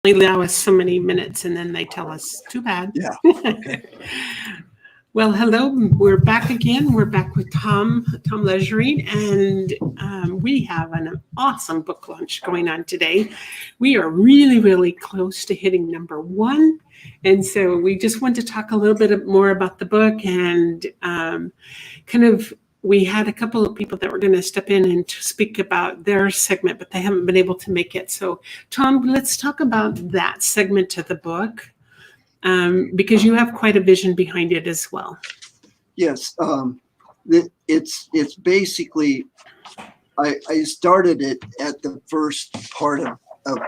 only allow us so many minutes, and then they tell us, too bad. Yeah. Okay. Well, hello. We're back again. We're back with Tom Loegering, and we have an awesome book launch going on today. We are really, really close to hitting number one. And so we just want to talk a little bit more about the book and we had a couple of people that were going to step in and to speak about their segment, but they haven't been able to make it. So, Tom, let's talk about that segment of the book. Because you have quite a vision behind it as well. Yes, it's basically I started it at the first part of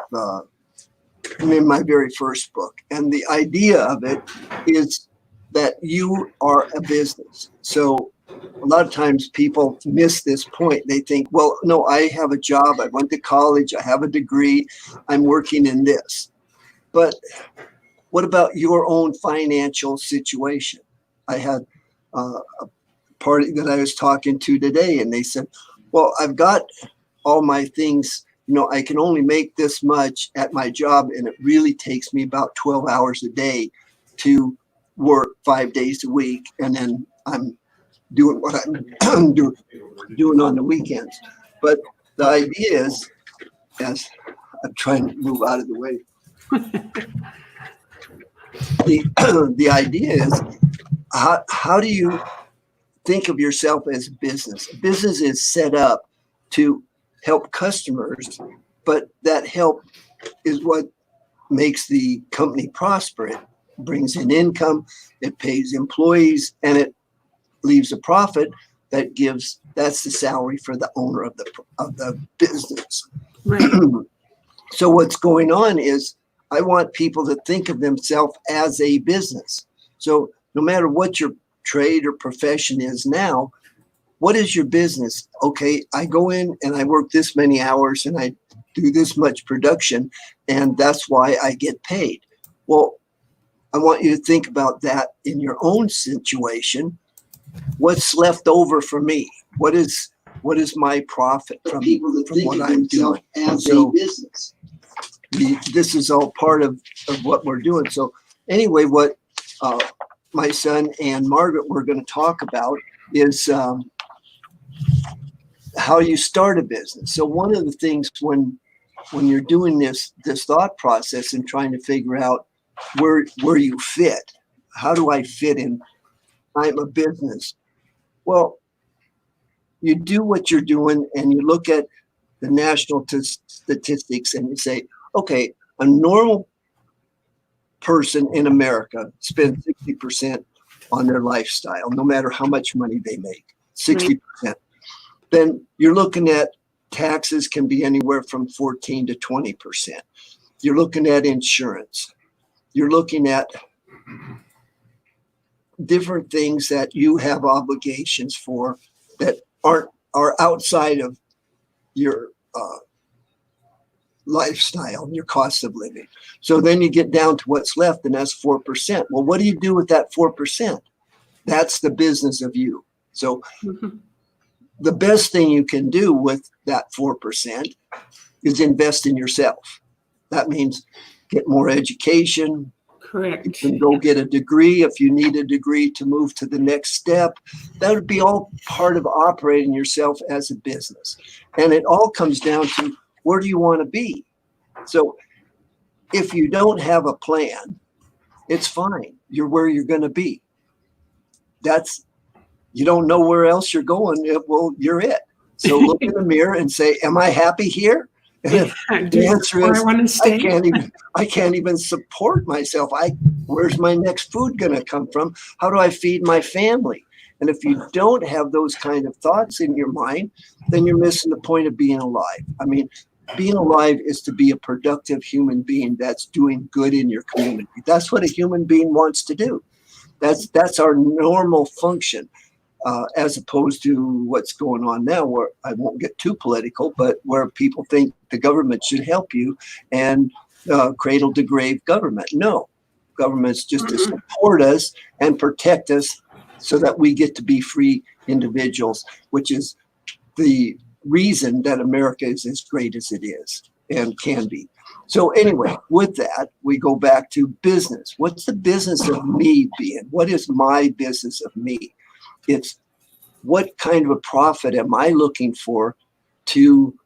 in my very first book, and the idea of it is that you are a business. So a lot of times people miss this point. They think, well, no, I have a job, I went to college, I have a degree, I'm working in this, but what about your own financial situation? I had a party that I was talking to today, and they said, well, I've got all my things, I can only make this much at my job, and it really takes me about 12 hours a day to work 5 days a week, and then I'm doing what I'm doing on the weekends. But the idea is, as I'm trying to move out of the way, the idea is, how do you think of yourself as a business? A business is set up to help customers, but that help is what makes the company prosper. It brings in income, it pays employees, and it leaves a profit that's the salary for the owner of the business. Right. So what's going on is, I want people to think of themselves as a business. So no matter what your trade or profession is now, what is your business? Okay, I go in and I work this many hours and I do this much production, and that's why I get paid. Well, I want you to think about that in your own situation. What's left over for me? What is my profit from what I'm doing as a business? This is all part of what we're doing. So anyway, what my son and Margaret were going to talk about is how you start a business. So one of the things when you're doing this thought process and trying to figure out where you fit, how do I fit in? I'm a business. Well, you do what you're doing and you look at the national statistics and you say, okay, a normal person in America spends 60% on their lifestyle, no matter how much money they make, 60%. Then you're looking at taxes can be anywhere from 14 to 20%. You're looking at insurance. You're looking at different things that you have obligations for that are outside of your lifestyle, your cost of living. So then you get down to what's left, and that's 4%. Well, what do you do with that 4%? That's the business of you. So the best thing you can do with that 4% is invest in yourself. That means get more education. Correct. You can go get a degree if you need a degree to move to the next step. That would be all part of operating yourself as a business. And it all comes down to, where do you want to be? So if you don't have a plan, it's fine. You're where you're going to be. You don't know where else you're going. Well, you're it. So look in the mirror and say, am I happy here? And the answer is, I can't even support myself. Where's my next food going to come from? How do I feed my family? And if you don't have those kind of thoughts in your mind, then you're missing the point of being alive. I mean, being alive is to be a productive human being that's doing good in your community. That's what a human being wants to do. That's our normal function. As opposed to what's going on now, where I won't get too political, but where people think the government should help you and cradle to grave government. No, government's just to support us and protect us so that we get to be free individuals, which is the reason that America is as great as it is and can be. So anyway, with that, we go back to business. What's the business of me being? What is my business of me? It's what kind of a profit am I looking for to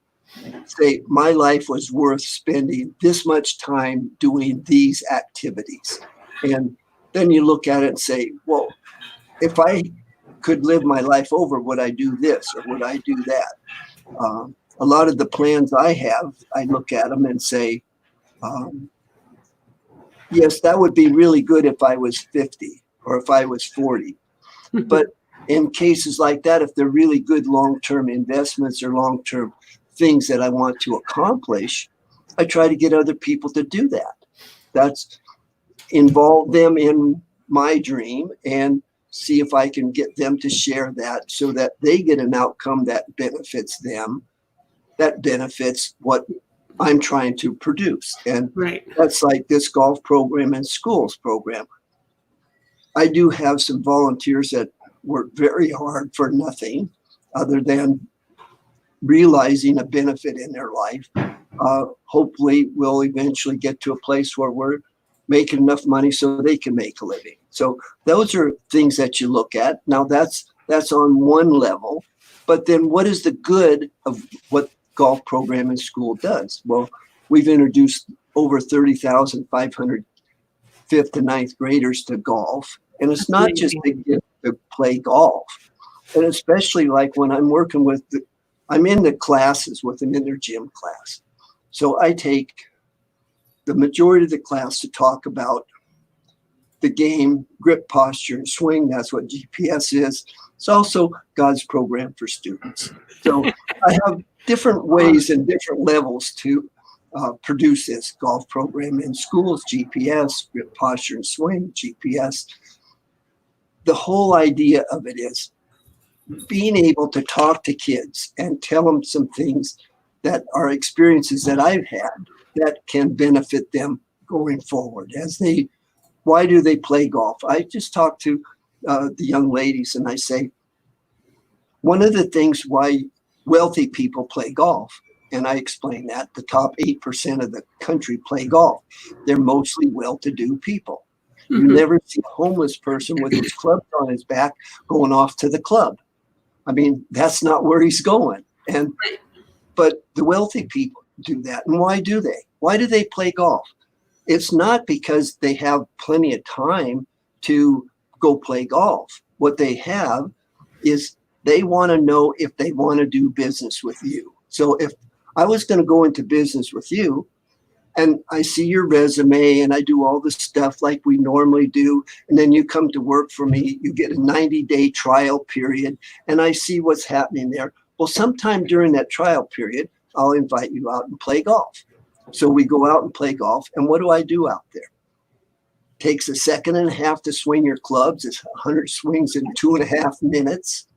say my life was worth spending this much time doing these activities? And then you look at it and say, well, if I could live my life over, would I do this or would I do that? A lot of the plans I have, I look at them and say, yes, that would be really good if I was 50 or if I was 40. But in cases like that, if they're really good long-term investments or long-term things that I want to accomplish, I try to get other people to do that. That's involve them in my dream and see if I can get them to share that so that they get an outcome that benefits them, that benefits what I'm trying to produce. And that's like this golf program and schools program. I do have some volunteers that work very hard for nothing other than realizing a benefit in their life. Hopefully we'll eventually get to a place where we're making enough money so they can make a living. So those are things that you look at. Now that's on one level, but then what is the good of what golf program in school does? Well, we've introduced over 30,500 fifth to ninth graders to golf. And it's not just to play golf. And especially like when I'm working with, I'm in the classes with them in their gym class. So I take the majority of the class to talk about the game, grip, posture, and swing. That's what GPS is. It's also God's program for students. So I have different ways and different levels to produce this golf program in schools, GPS, grip, posture, and swing, GPS. The whole idea of it is being able to talk to kids and tell them some things that are experiences that I've had that can benefit them going forward. Why do they play golf? I just talk to the young ladies and I say, one of the things why wealthy people play golf, and I explain that the top 8% of the country play golf. They're mostly well-to-do people. You never see a homeless person with his clubs on his back going off to the club. I mean, that's not where he's going. But the wealthy people do that. And why do they? Why do they play golf? It's not because they have plenty of time to go play golf. What they have is they want to know if they want to do business with you. So if I was going to go into business with you, and I see your resume and I do all the stuff like we normally do. And then you come to work for me, you get a 90-day trial period and I see what's happening there. Well, sometime during that trial period, I'll invite you out and play golf. So we go out and play golf. And what do I do out there? Takes a second and a half to swing your clubs. It's 100 swings in 2.5 minutes.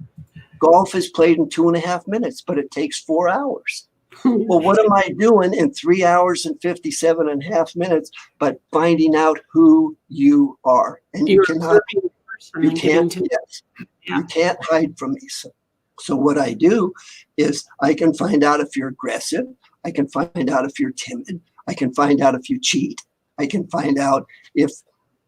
Golf is played in 2.5 minutes, but it takes 4 hours. Well, what am I doing in 3 hours and 57.5 minutes but finding out who you are? And you can't hide from me. So what I do is I can find out if you're aggressive. I can find out if you're timid. I can find out if you cheat. I can find out if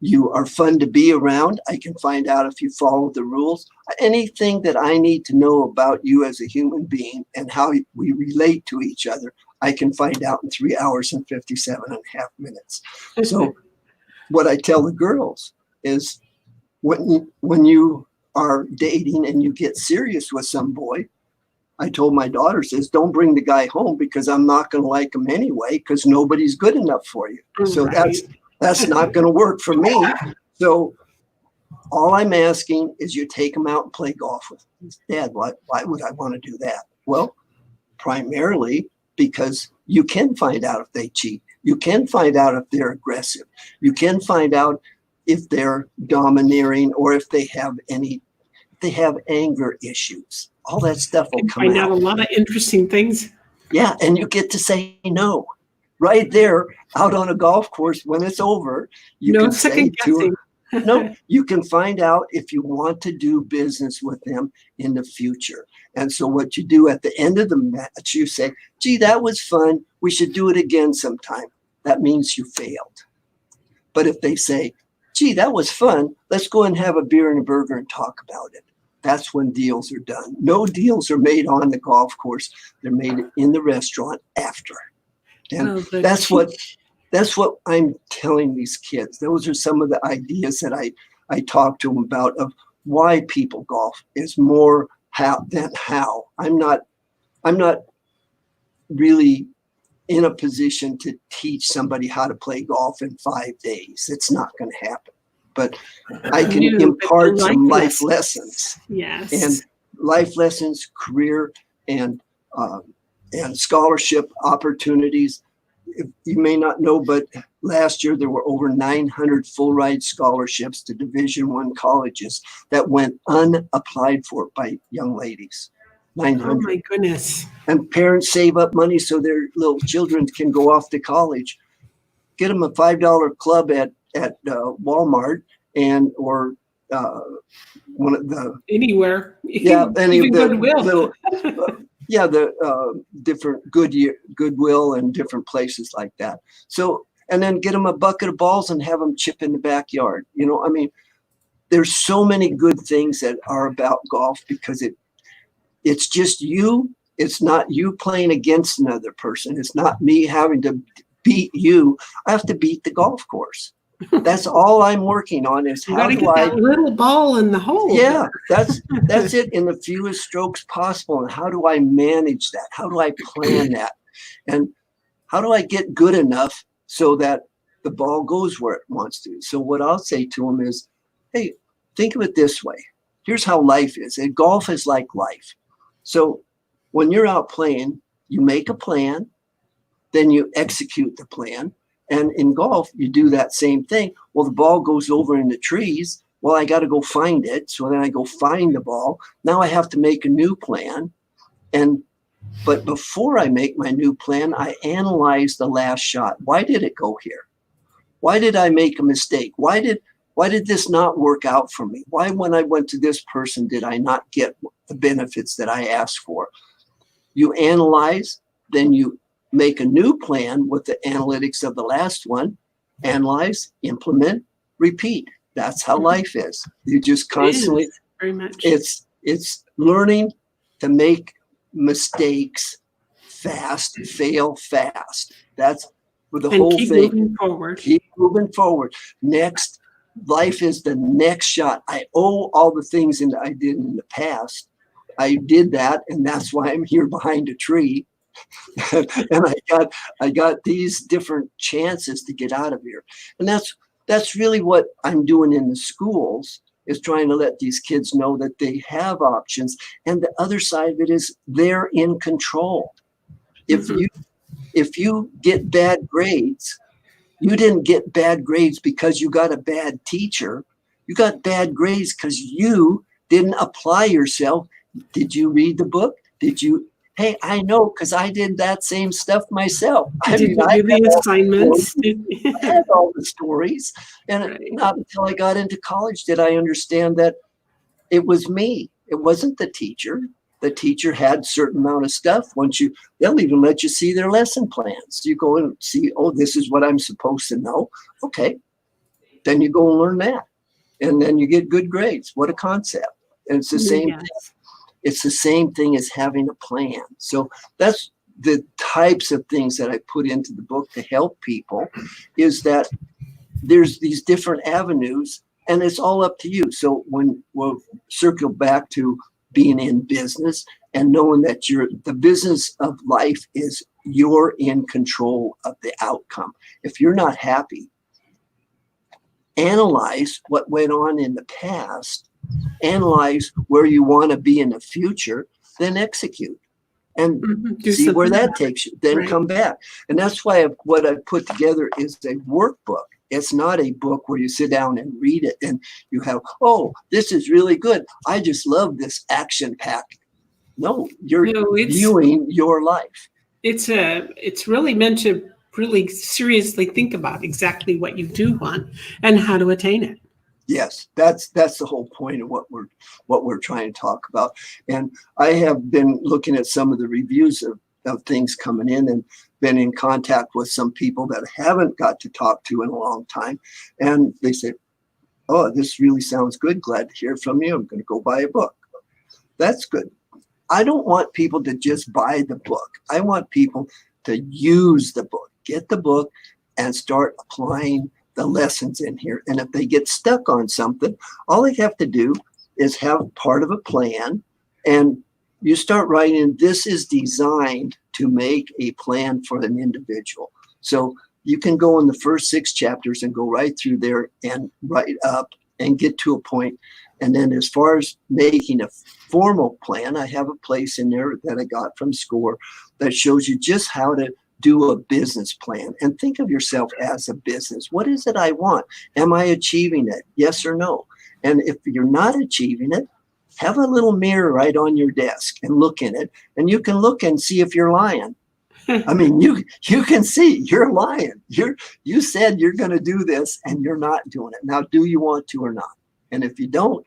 you are fun to be around. I can find out if you follow the rules. Anything that I need to know about you as a human being and how we relate to each other, I can find out in 3 hours and 57.5 minutes. So what I tell the girls is when you are dating and you get serious with some boy, I told my daughter, says, don't bring the guy home because I'm not going to like him anyway because nobody's good enough for you. So that's not going to work for me. So all I'm asking is you take him out and play golf with him. Dad, why would I want to do that? Well, primarily because you can find out if they cheat. You can find out if they're aggressive. You can find out if they're domineering or if they have anger issues. All that stuff will come out. Find out a lot of interesting things. Yeah, and you get to say no. Right there, out on a golf course, when it's over, you can say to her, no, you can find out if you want to do business with them in the future. And so what you do at the end of the match, you say, gee, that was fun. We should do it again sometime. that means you failed. But if they say, gee, that was fun, let's go and have a beer and a burger and talk about it, that's when deals are done. No deals are made on the golf course. They're made in the restaurant after. And that's what I'm telling these kids. Those are some of the ideas that I talk to them about, of why people golf is more how than how. I'm not really in a position to teach somebody how to play golf in 5 days. It's not going to happen. But I can impart some life lessons. Yes. And life lessons, career, and scholarship opportunities. You may not know, but last year there were over 900 full ride scholarships to Division I colleges that went unapplied for by young ladies. 900. Oh my goodness. And parents save up money so their little children can go off to college. Get them a $5 club at Walmart or one of the anywhere. Any of the Goodwill. little the different Goodwill and different places like that. So, and then get them a bucket of balls and have them chip in the backyard. I mean, there's so many good things that are about golf because it's just you. It's not you playing against another person. It's not me having to beat you. I have to beat the golf course. That's all I'm working on is how do I get that little ball in the hole. Yeah, that's it, in the fewest strokes possible. And how do I manage that? How do I plan that? And how do I get good enough so that the ball goes where it wants to? So what I'll say to them is, hey, think of it this way. Here's how life is. And golf is like life. So when you're out playing, you make a plan, then you execute the plan. And in golf, you do that same thing. Well, the ball goes over in the trees. Well, I got to go find it. So then I go find the ball. Now I have to make a new plan. But before I make my new plan, I analyze the last shot. Why did it go here? Why did I make a mistake? Why did this not work out for me? Why, when I went to this person, did I not get the benefits that I asked for? You analyze, then you make a new plan with the analytics of the last one, analyze, implement, repeat. That's how life is. You just constantly, very much. It's learning to make mistakes fast, fail fast. That's with the whole keep thing. Moving forward. Keep moving forward. Next, life is the next shot. I owe all the things that I did in the past. I did that, and that's why I'm here behind a tree. And I got these different chances to get out of here. And that's really what I'm doing in the schools, is trying to let these kids know that they have options. And the other side of it is they're in control. If you get bad grades, you didn't get bad grades because you got a bad teacher. You got bad grades because you didn't apply yourself. Did you read the book? Hey, I know, because I did that same stuff myself. I do the assignments. I had all the stories. And not until I got into college did I understand that it was me. It wasn't the teacher. The teacher had a certain amount of stuff. They'll even let you see their lesson plans. You go and see, oh, this is what I'm supposed to know. Okay. Then you go and learn that. And then you get good grades. What a concept. And it's the same thing. It's the same thing as having a plan. So that's the types of things that I put into the book to help people, is that there's these different avenues and it's all up to you. So when we'll circle back to being in business and knowing that the business of life is you're in control of the outcome. If you're not happy, analyze what went on in the past, analyze where you want to be in the future, then execute and see where that takes you. Then come back. And that's why what I put together is a workbook. It's not a book where you sit down and read it and you have, oh, this is really good. I just love this action pack. No, you're viewing your life. It's really meant to really seriously think about exactly what you do want and how to attain it. Yes, that's the whole point of what we're trying to talk about. And I have been looking at some of the reviews of things coming in, and been in contact with some people that I haven't got to talk to in a long time. And they say, oh, this really sounds good. Glad to hear from you. I'm going to go buy a book. That's good. I don't want people to just buy the book. I want people to use the book, get the book and start applying the lessons in here. And if they get stuck on something, all they have to do is have part of a plan, and you start writing, this is designed to make a plan for an individual. So you can go in the first 6 chapters and go right through there and write up and get to a point. And then as far as making a formal plan, I have a place in there that I got from SCORE that shows you just how to do a business plan and think of yourself as a business. What is it I want? Am I achieving it? Yes or no? And if you're not achieving it, have a little mirror right on your desk and look in it, and you can look and see if you're lying. I mean, you can see you're lying. You said you're going to do this and you're not doing it. Now, do you want to or not? And if you don't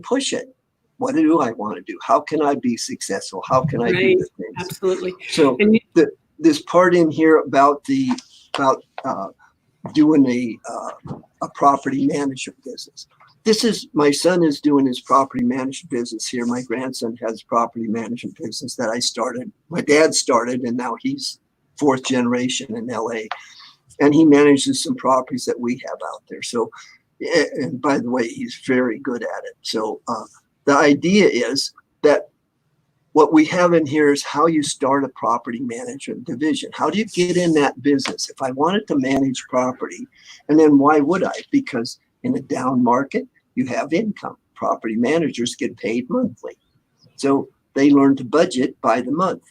push it. What do I want to do? How can I be successful? How can I do the things? Absolutely. So this part in here about doing a property management business. This is, my son is doing his property management business here. My grandson has property management business that I started. My dad started, and now he's 4th generation in LA. And he manages some properties that we have out there. So, and by the way, he's very good at it. So the idea is that what we have in here is how you start a property management division. How do you get in that business? If I wanted to manage property, and then why would I? Because in a down market, you have income. Property managers get paid monthly. So they learn to budget by the month.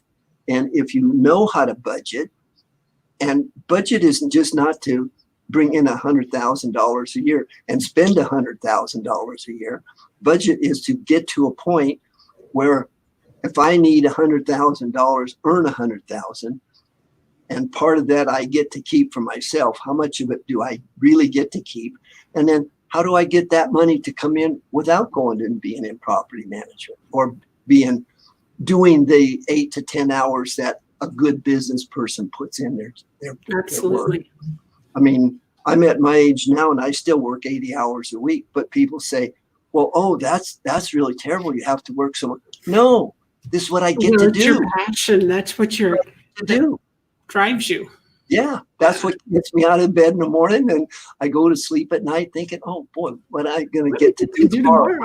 And if you know how to budget, and budget isn't just not to bring in $100,000 a year and spend $100,000 a year. Budget is to get to a point where if I need $100,000, earn $100,000, and part of that I get to keep for myself. How much of it do I really get to keep? And then how do I get that money to come in without going and being in property management or doing the 8 to 10 hours that a good business person puts in their Absolutely. work? I mean, I'm at my age now and I still work 80 hours a week, but people say, well, oh, that's really terrible. You have to work so much. No, this is what I get to do. Your passion. That's what you're to do. Drives you. Yeah, that's what gets me out of bed in the morning, and I go to sleep at night thinking, oh boy, what am I going to get to do tomorrow?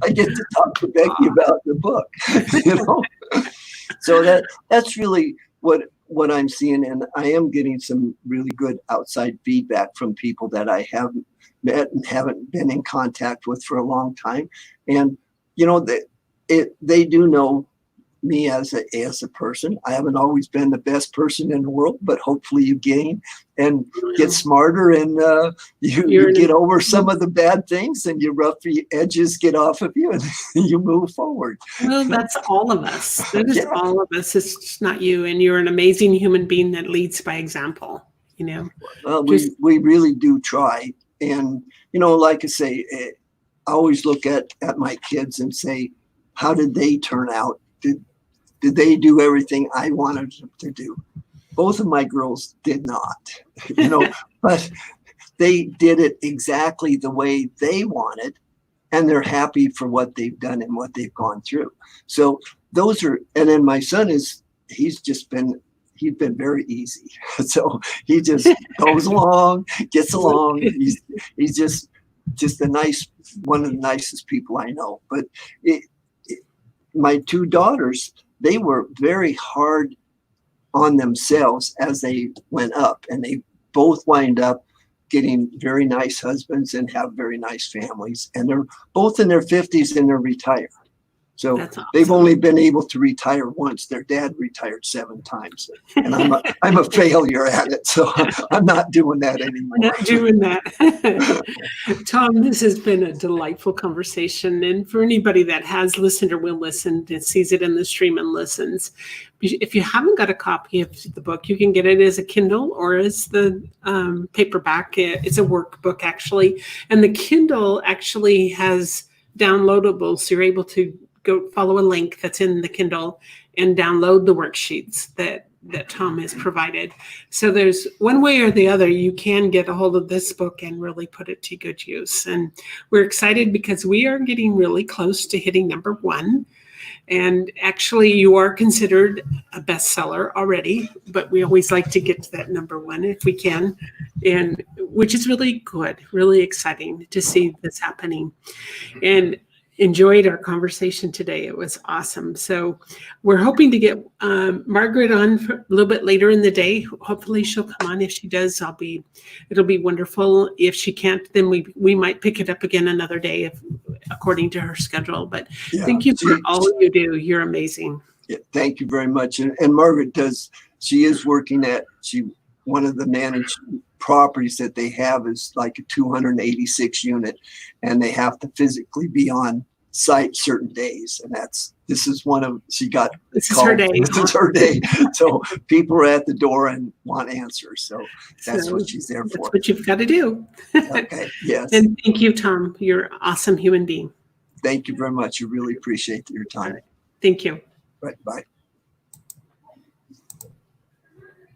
I get to talk to Becky about the book, you know. So that's really what I'm seeing, and I am getting some really good outside feedback from people that I haven't met and haven't been in contact with for a long time, and you know they do know me as a person. I haven't always been the best person in the world, but hopefully you gain and get smarter, and you get over some of the bad things, and your rough edges get off of you, and you move forward. Well, that's all of us. That is all of us. It's just not you, and you're an amazing human being that leads by example. You know. Well, we really do try, and you know, like I say, I always look at my kids and say, how did they turn out? Did they do everything I wanted them to do? Both of my girls did not, you know, but they did it exactly the way they wanted, and they're happy for what they've done and what they've gone through. So those are, and then my son he's been very easy. So he just goes along, gets along. He's just one of the nicest people I know. But my 2 daughters, they were very hard on themselves as they went up, and they both wind up getting very nice husbands and have very nice families, and they're both in their 50s and they're retired. So awesome. They've only been able to retire once. Their dad retired 7 times, and I'm a failure at it. So I'm not doing that anymore. Not doing that. Tom, this has been a delightful conversation. And for anybody that has listened or will listen and sees it in the stream and listens, if you haven't got a copy of the book, you can get it as a Kindle or as the paperback. It's a workbook, actually. And the Kindle actually has downloadables, so you're able to go follow a link that's in the Kindle and download the worksheets that that Tom has provided. So there's one way or the other, you can get a hold of this book and really put it to good use. And we're excited because we are getting really close to hitting number 1. And actually, you are considered a bestseller already, but we always like to get to that number 1 if we can, and which is really good, really exciting to see this happening. And enjoyed our conversation today. It was awesome. So we're hoping to get Margaret on for a little bit later in the day. Hopefully she'll come on. If she does, it'll be wonderful. If she can't, then we might pick it up again another day according to her schedule. But thank you for all you do. You're amazing. Yeah, thank you very much. And Margaret she is working one of the managed properties that they have is like a 286 unit, and they have to physically be on site certain days. And this is her day. This is her day. So people are at the door and want answers. So that's what she's there for. That's what you've got to do. Okay. Yes. And thank you, Tom. You're an awesome human being. Thank you very much. I really appreciate your time. Thank you. Right. Bye.